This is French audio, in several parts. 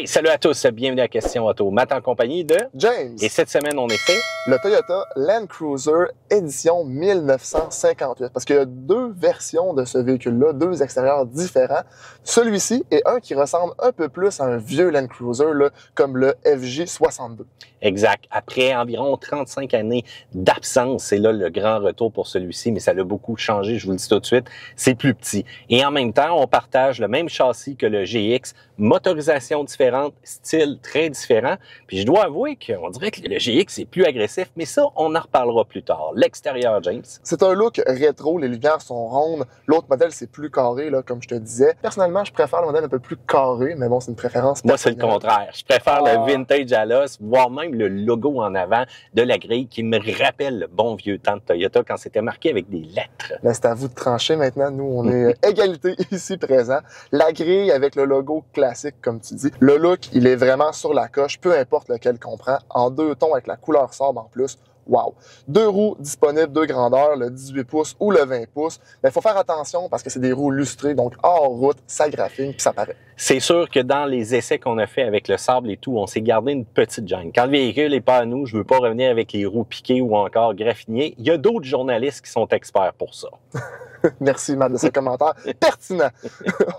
Hey, salut à tous, bienvenue à Question Auto. Matt en compagnie de James. Et cette semaine, on est fait Le Toyota Land Cruiser édition 1958. Parce qu'il y a deux versions de ce véhicule-là, deux extérieurs différents. Celui-ci est un qui ressemble un peu plus à un vieux Land Cruiser, là, comme le FJ62. Exact. Après environ 35 années d'absence, c'est là le grand retour pour celui-ci, mais ça l'a beaucoup changé, je vous le dis tout de suite. C'est plus petit. Et en même temps, on partage le même châssis que le GX, motorisation différente, style très différent. Puis je dois avouer qu'on dirait que le GX est plus agressif, mais ça, on en reparlera plus tard. L'extérieur, James. C'est un look rétro, les lumières sont rondes. L'autre modèle, c'est plus carré, là, comme je te disais. Personnellement, je préfère le modèle un peu plus carré, mais bon, c'est une préférence Moi, c'est le personnelle. contraire. Je préfère le vintage à l'os, voire même le logo en avant de la grille qui me rappelle le bon vieux temps de Toyota quand c'était marqué avec des lettres. Mais c'est à vous de trancher maintenant. Nous, on est égalité ici présent. La grille avec le logo classique, comme tu dis. Le look, il est vraiment sur la coche, peu importe lequel qu'on prend. En deux tons avec la couleur sobre en plus. Wow! Deux roues disponibles, deux grandeurs, le 18 pouces ou le 20 pouces. Mais il faut faire attention parce que c'est des roues lustrées, donc hors route, ça graphine puis ça paraît. C'est sûr que dans les essais qu'on a fait avec le sable et tout, on s'est gardé une petite gêne. Quand le véhicule n'est pas à nous, je veux pas revenir avec les roues piquées ou encore graffinées. Il y a d'autres journalistes qui sont experts pour ça. Merci, Matt, de ce commentaire pertinent.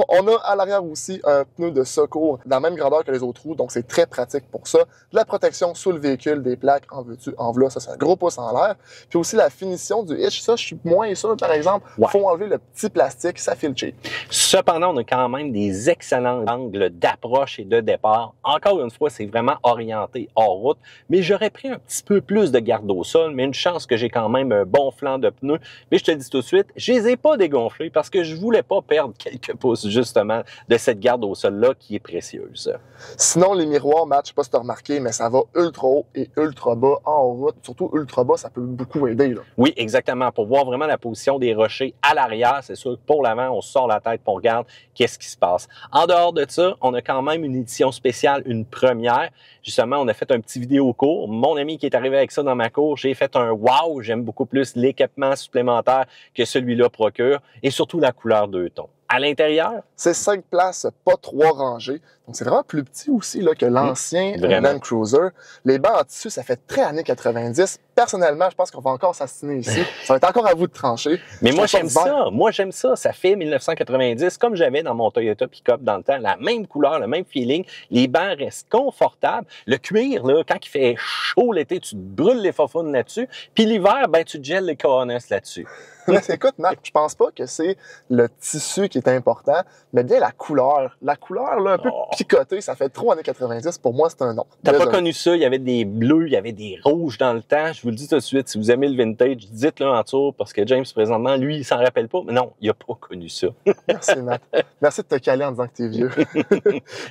On a à l'arrière aussi un pneu de secours dans la même grandeur que les autres roues, donc c'est très pratique pour ça. De la protection sous le véhicule, des plaques, en veux-tu, en v'là, ça c'est un gros pouce en l'air. Puis aussi la finition du hitch, ça je suis moins sûr, par exemple, faut enlever le petit plastique, ça file cheap. Cependant, on a quand même des excellents angles d'approche et de départ. Encore une fois, c'est vraiment orienté hors route, mais j'aurais pris un petit peu plus de garde au sol, mais une chance que j'ai quand même un bon flanc de pneus. Mais je te le dis tout de suite, je les ai pas dégonflés parce que je voulais pas perdre quelques pouces justement de cette garde au sol-là qui est précieuse. Sinon, les miroirs, Matt, je sais pas si tu as remarqué, mais ça va ultra haut et ultra bas en route. Surtout ultra bas, ça peut beaucoup aider, là. Oui, exactement. Pour voir vraiment la position des rochers à l'arrière, c'est sûr que pour l'avant, on sort la tête pour regarder qu'est-ce qui se passe. En dehors de ça, on a quand même une édition spéciale, une première. Justement, on a fait un petit vidéo court. Mon ami qui est arrivé avec ça dans ma cour, j'ai fait un wow. J'aime beaucoup plus l'équipement supplémentaire que celui-là procure et surtout la couleur deux tons. À l'intérieur, c'est 5 places, pas 3 rangées. Donc, c'est vraiment plus petit aussi là, que l'ancien Land Cruiser. Les bancs en tissu, ça fait très années 90. Personnellement, je pense qu'on va encore s'assiner ici. Ça va être encore à vous de trancher. Mais moi, j'aime ça. Moi, j'aime ça. Ça fait 1990, comme j'avais dans mon Toyota Pick-up dans le temps. La même couleur, le même feeling. Les bancs restent confortables. Le cuir, là, quand il fait chaud l'été, tu te brûles les faufounes là-dessus. Puis l'hiver, ben, tu te gèles les coronets là-dessus. Mais écoute, Marc, je pense pas que c'est le tissu qui est important, mais bien la couleur. La couleur, là, un peu picotée, ça fait trop années 90. Pour moi, c'est un non. T'as pas connu ça? Il y avait des bleus, il y avait des rouges dans le temps. Je vous le dis tout de suite, si vous aimez le vintage, dites-le en dessous, parce que James, présentement, lui, il s'en rappelle pas. Mais non, il a pas connu ça. Merci, Matt. Merci de te caler en disant que t'es vieux.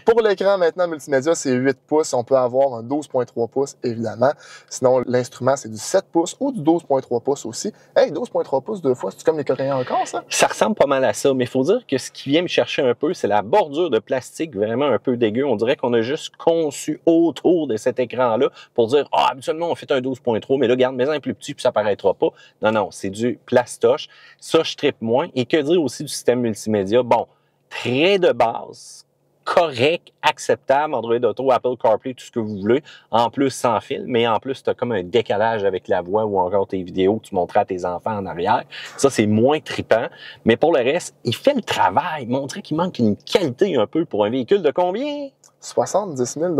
Pour l'écran, maintenant, multimédia, c'est 8 pouces. On peut avoir un 12.3 pouces, évidemment. Sinon, l'instrument, c'est du 7 pouces ou du 12.3 pouces aussi. Hey, 12.3 pouces, deux fois, c'est comme les Coréens encore, ça? Ça ressemble pas mal à ça, mais il faut dire que ce qui vient me chercher un peu, c'est la bordure de plastique vraiment un peu dégueu. On dirait qu'on a juste conçu autour de cet écran-là pour dire « Ah, habituellement, on fait un 12.3, mais là, regarde, mais un plus petit, puis ça paraîtra pas. » Non, non, c'est du plastoche. Ça, je trippe moins. Et que dire aussi du système multimédia? Bon, très de base, correct, acceptable, Android Auto, Apple CarPlay, tout ce que vous voulez. En plus, sans fil, mais en plus, tu as comme un décalage avec la voix ou encore tes vidéos que tu montrais à tes enfants en arrière. Ça, c'est moins trippant. Mais pour le reste, il fait le travail. Montrer qu'il manque une qualité un peu pour un véhicule de combien? 70 000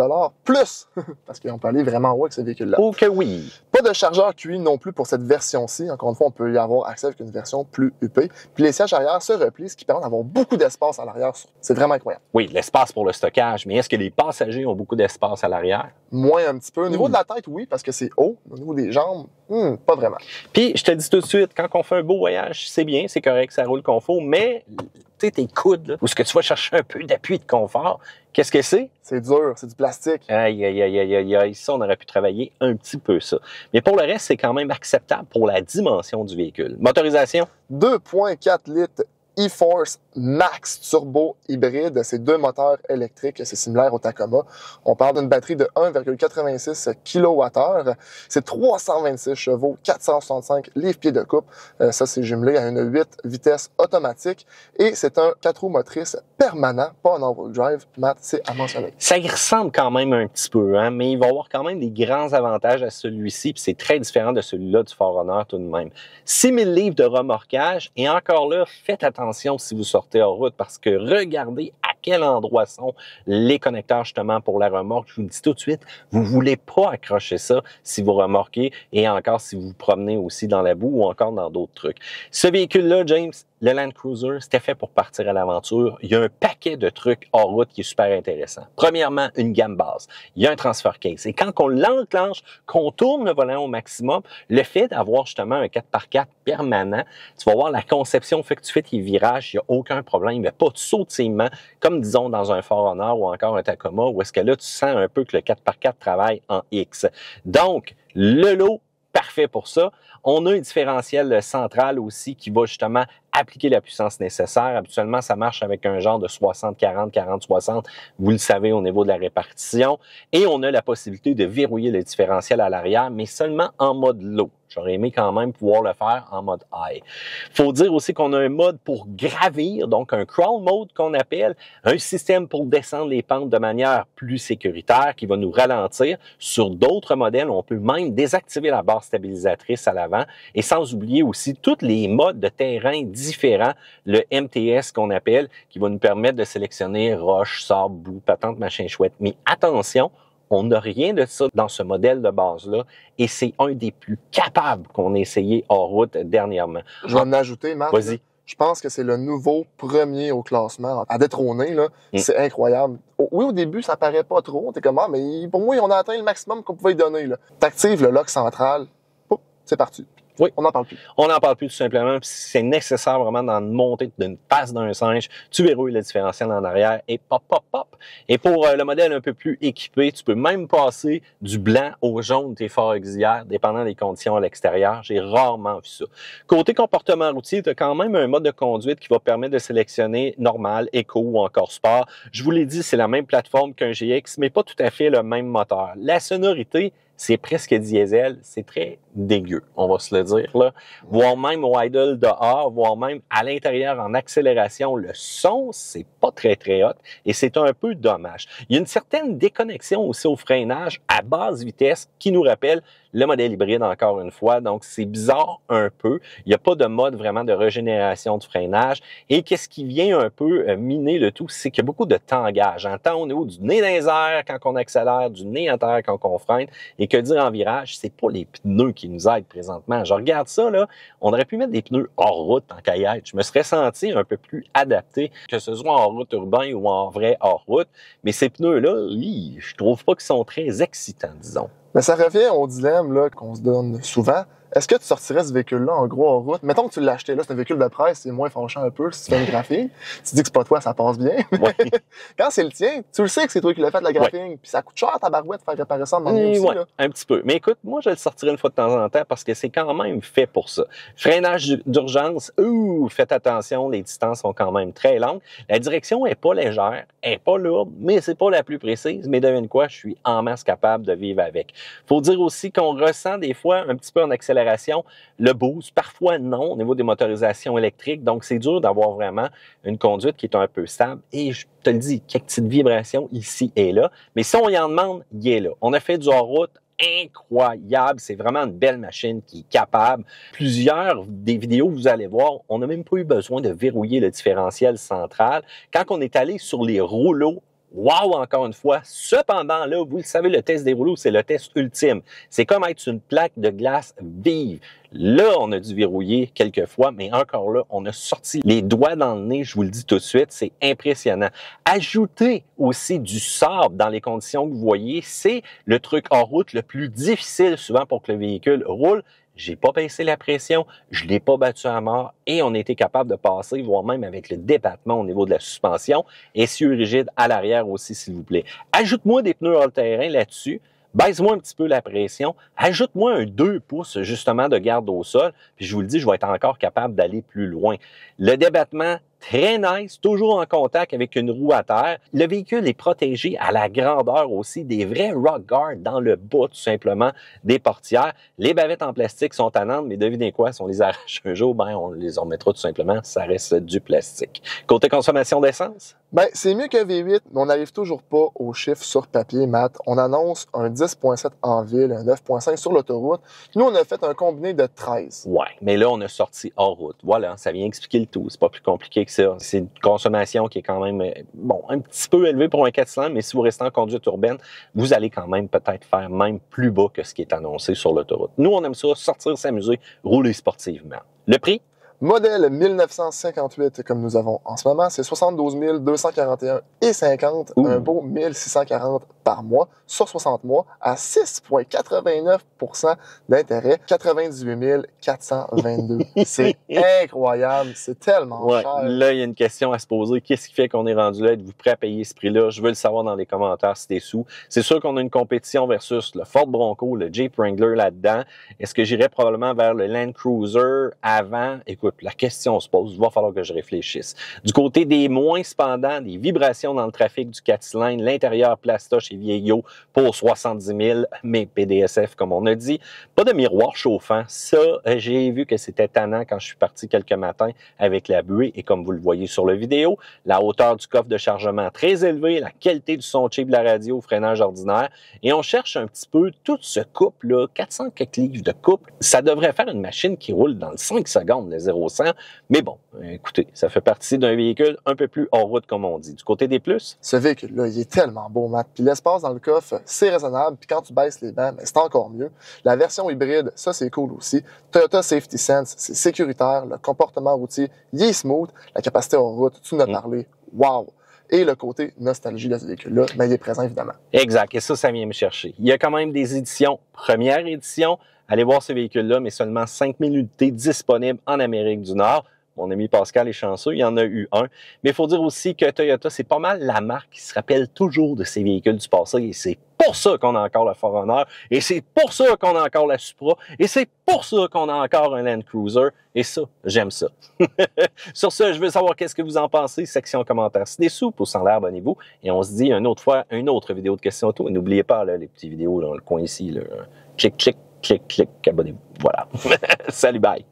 plus, parce qu'on peut aller vraiment haut avec ce véhicule-là. Oh que oui! Pas de chargeur QI non plus pour cette version-ci. Encore une fois, on peut y avoir accès avec une version plus huppée. Puis les sièges arrière se replient, ce qui permet d'avoir beaucoup d'espace à l'arrière. C'est vraiment incroyable. Oui, l'espace pour le stockage, mais est-ce que les passagers ont beaucoup d'espace à l'arrière? Moins un petit peu. Au niveau de la tête, oui, parce que c'est haut. Au niveau des jambes, pas vraiment. Puis, je te dis tout de suite, quand on fait un beau voyage, c'est bien, c'est correct, ça roule comme faut, mais tu sais, tes coudes, là, où est-ce que tu vas chercher un peu d'appui de confort, qu'est-ce que c'est? C'est dur, c'est du plastique. Aïe, aïe, aïe, aïe, aïe, aïe, ça, on aurait pu travailler un petit peu ça. Mais pour le reste, c'est quand même acceptable pour la dimension du véhicule. Motorisation? 2.4 litres e-Force Max Turbo hybride. C'est 2 moteurs électriques, c'est similaire au Tacoma. On parle d'une batterie de 1,86 kWh. C'est 326 chevaux, 465 livres-pieds de coupe. Ça, c'est jumelé à une 8 vitesses automatique. Et c'est un 4 roues motrices permanent, pas un all-wheel drive. Matt, c'est à mentionner. Ça y ressemble quand même un petit peu, hein, mais il va avoir quand même des grands avantages à celui-ci, puis c'est très différent de celui-là du Forerunner tout de même. 6000 livres de remorquage, et encore là, faites attention si vous sortez en route, parce que regardez à quel endroit sont les connecteurs justement pour la remorque. Je vous le dis tout de suite, vous voulez pas accrocher ça si vous remorquez, et encore si vous vous promenez aussi dans la boue ou encore dans d'autres trucs. Ce véhicule-là, James, le Land Cruiser, c'était fait pour partir à l'aventure. Il y a un paquet de trucs hors route qui est super intéressant. Premièrement, une gamme basse. Il y a un transfer case. Et quand on l'enclenche, qu'on tourne le volant au maximum, le fait d'avoir justement un 4x4 permanent, tu vas voir la conception, fait que tu fais tes virages, il n'y a aucun problème. Il n'y a pas de sautillement, comme disons dans un Forerunner ou encore un Tacoma, où est-ce que là, tu sens un peu que le 4x4 travaille en X. Donc, le lot, parfait pour ça. On a un différentiel central aussi qui va justement appliquer la puissance nécessaire. Habituellement, ça marche avec un genre de 60-40, 40-60. Vous le savez au niveau de la répartition. Et on a la possibilité de verrouiller le différentiel à l'arrière, mais seulement en mode low. J'aurais aimé quand même pouvoir le faire en mode high. Faut dire aussi qu'on a un mode pour gravir, donc un crawl mode qu'on appelle, un système pour descendre les pentes de manière plus sécuritaire qui va nous ralentir. Sur d'autres modèles, on peut même désactiver la barre stabilisatrice à l'avant et sans oublier aussi tous les modes de terrain différents, le MTS qu'on appelle, qui va nous permettre de sélectionner roche, sable, boue, patente, machin chouette. Mais attention, on n'a rien de ça dans ce modèle de base-là et c'est un des plus capables qu'on a essayé hors route dernièrement. Je vais en ajouter, Marc. Vas-y. Je pense que c'est le nouveau premier au classement à détrôner. Là. C'est incroyable. Oui, au début, ça paraît pas trop. T'es comme, ah, mais pour moi, on a atteint le maximum qu'on pouvait y donner. T'actives le lock central, c'est parti. Oui. On n'en parle plus. On n'en parle plus tout simplement. Puis c'est nécessaire vraiment d'en monter d'une passe d'un singe. Tu verrouilles le différentiel en arrière et pop, pop, pop. Et pour le modèle un peu plus équipé, tu peux même passer du blanc au jaune tes phares auxiliaires, dépendant des conditions à l'extérieur. J'ai rarement vu ça. Côté comportement routier, tu as quand même un mode de conduite qui va permettre de sélectionner normal, éco ou encore sport. Je vous l'ai dit, c'est la même plateforme qu'un GX, mais pas tout à fait le même moteur. La sonorité, c'est presque diesel, c'est très dégueu, on va se le dire, là. Voire même au idle dehors, voire même à l'intérieur en accélération, le son, c'est pas très, très hot et c'est un peu dommage. Il y a une certaine déconnexion aussi au freinage à basse vitesse qui nous rappelle le modèle hybride encore une fois, donc c'est bizarre un peu. Il n'y a pas de mode vraiment de régénération de freinage et qu'est-ce qui vient un peu miner le tout, c'est qu'il y a beaucoup de tangage. En temps au niveau du nez dans les airs quand on accélère, du nez à terre quand on freine et que dire en virage, c'est pas les pneus qui nous aident présentement. Je regarde ça, là, on aurait pu mettre des pneus hors route en caillette. Je me serais senti un peu plus adapté, que ce soit en route urbain ou en vrai hors route, mais ces pneus-là, je trouve pas qu'ils sont très excitants, disons. Mais ça revient au dilemme là, qu'on se donne souvent. Est-ce que tu sortirais ce véhicule-là en gros en route? Mettons que tu l'as acheté là, c'est un véhicule de presse, c'est moins fâchant un peu si tu fais une graphing. Tu dis que c'est pas toi, ça passe bien. Oui. Quand c'est le tien, tu le sais que c'est toi qui l'as fait la graphing, puis ça coûte cher ta barouette de faire réparer ça en aussi. Oui, là. un petit peu. Mais écoute, moi, je le sortirai une fois de temps en temps parce que c'est quand même fait pour ça. Freinage d'urgence, faites attention, les distances sont quand même très longues. La direction est pas légère, elle est pas lourde, mais c'est pas la plus précise. Mais devine quoi, je suis en masse capable de vivre avec. Faut dire aussi qu'on ressent des fois un petit peu en accélération le boost, parfois non au niveau des motorisations électriques. Donc, c'est dur d'avoir vraiment une conduite qui est un peu stable. Et je te le dis, quelques petites vibrations ici et là. Mais si on y en demande, il est là. On a fait du hors-route incroyable. C'est vraiment une belle machine qui est capable. Plusieurs des vidéos que vous allez voir, on n'a même pas eu besoin de verrouiller le différentiel central. Quand on est allé sur les rouleaux, wow, encore une fois. Cependant, là, vous le savez, le test des rouleaux, c'est le test ultime. C'est comme être sur une plaque de glace vive. Là, on a dû verrouiller quelques fois, mais encore là, on a sorti les doigts dans le nez, je vous le dis tout de suite, c'est impressionnant. Ajouter aussi du sable dans les conditions que vous voyez, c'est le truc en route le plus difficile souvent pour que le véhicule roule. J'ai pas baissé la pression, je l'ai pas battu à mort et on a été capable de passer, voire même avec le débattement au niveau de la suspension. Essieu rigide à l'arrière aussi, s'il vous plaît. Ajoute-moi des pneus all-terrain là-dessus. Baisse-moi un petit peu la pression. Ajoute-moi un 2 pouces justement de garde au sol. Puis je vous le dis, je vais être encore capable d'aller plus loin. Le débattement, très nice, toujours en contact avec une roue à terre. Le véhicule est protégé à la grandeur aussi, des vrais rock guards dans le bas tout simplement des portières. Les bavettes en plastique sont tannantes, mais devinez quoi, si on les arrache un jour, ben on les remettra tout simplement, ça reste du plastique. Côté consommation d'essence? Ben, c'est mieux qu'un V8, mais on n'arrive toujours pas aux chiffres sur papier, Matt. On annonce un 10.7 en ville, un 9.5 sur l'autoroute. Nous, on a fait un combiné de 13. Ouais, mais là, on a sorti hors route. Voilà, ça vient expliquer le tout. C'est pas plus compliqué que ça. C'est une consommation qui est quand même, bon, un petit peu élevée pour un 4 cylindres, mais si vous restez en conduite urbaine, vous allez quand même peut-être faire même plus bas que ce qui est annoncé sur l'autoroute. Nous, on aime ça, sortir, s'amuser, rouler sportivement. Le prix? Modèle 1958, comme nous avons en ce moment, c'est 72 241,50 $, un beau 1640 par mois sur 60 mois à 6,89 % d'intérêt, 98 422. C'est incroyable, c'est tellement cher. Là, il y a une question à se poser. Qu'est-ce qui fait qu'on est rendu là? Êtes-vous prêt à payer ce prix-là? Je veux le savoir dans les commentaires si t'es sous. C'est sûr qu'on a une compétition versus le Ford Bronco, le Jeep Wrangler là-dedans. Est-ce que j'irais probablement vers le Land Cruiser avant? Écoute, la question se pose, il va falloir que je réfléchisse. Du côté des moins cependant, des vibrations dans le trafic du 4 cylindres, l'intérieur plastoche et vieillot pour 70 000, mais PDSF comme on a dit. Pas de miroir chauffant. Ça, j'ai vu que c'était tannant quand je suis parti quelques matins avec la buée et comme vous le voyez sur la vidéo, la hauteur du coffre de chargement très élevée, la qualité du son cheap de la radio au freinage ordinaire et on cherche un petit peu tout ce couple-là, 400 quelques livres de couple. Ça devrait faire une machine qui roule dans le 5 secondes, le 0-100. Mais bon, écoutez, ça fait partie d'un véhicule un peu plus hors route, comme on dit. Du côté des plus? Ce véhicule-là, il est tellement beau, Matt. Puis l'espace dans le coffre, c'est raisonnable. Puis quand tu baisses les bancs, c'est encore mieux. La version hybride, ça, c'est cool aussi. Toyota Safety Sense, c'est sécuritaire. Le comportement routier, il est smooth. La capacité hors route, tu en as parlé. Wow! Et le côté nostalgie de ce véhicule-là, ben, il est présent, évidemment. Exact. Et ça vient me chercher. Il y a quand même des éditions, première édition. Allez voir ce véhicule-là, mais seulement 5000 unités disponibles en Amérique du Nord. Mon ami Pascal est chanceux, il y en a eu un. Mais il faut dire aussi que Toyota, c'est pas mal la marque qui se rappelle toujours de ses véhicules du passé. Et c'est pour ça qu'on a encore la 4Runner. Et c'est pour ça qu'on a encore la Supra. Et c'est pour ça qu'on a encore un Land Cruiser. Et ça, j'aime ça. Sur ce, je veux savoir qu'est-ce que vous en pensez. Section commentaires ci-dessous. Pouce en l'air, abonnez-vous. Et on se dit une autre fois, une autre vidéo de questions auto. Et n'oubliez pas là, les petites vidéos dans le coin ici. Là. Clic, clic, clic, clic, abonnez-vous. Voilà. Salut, bye.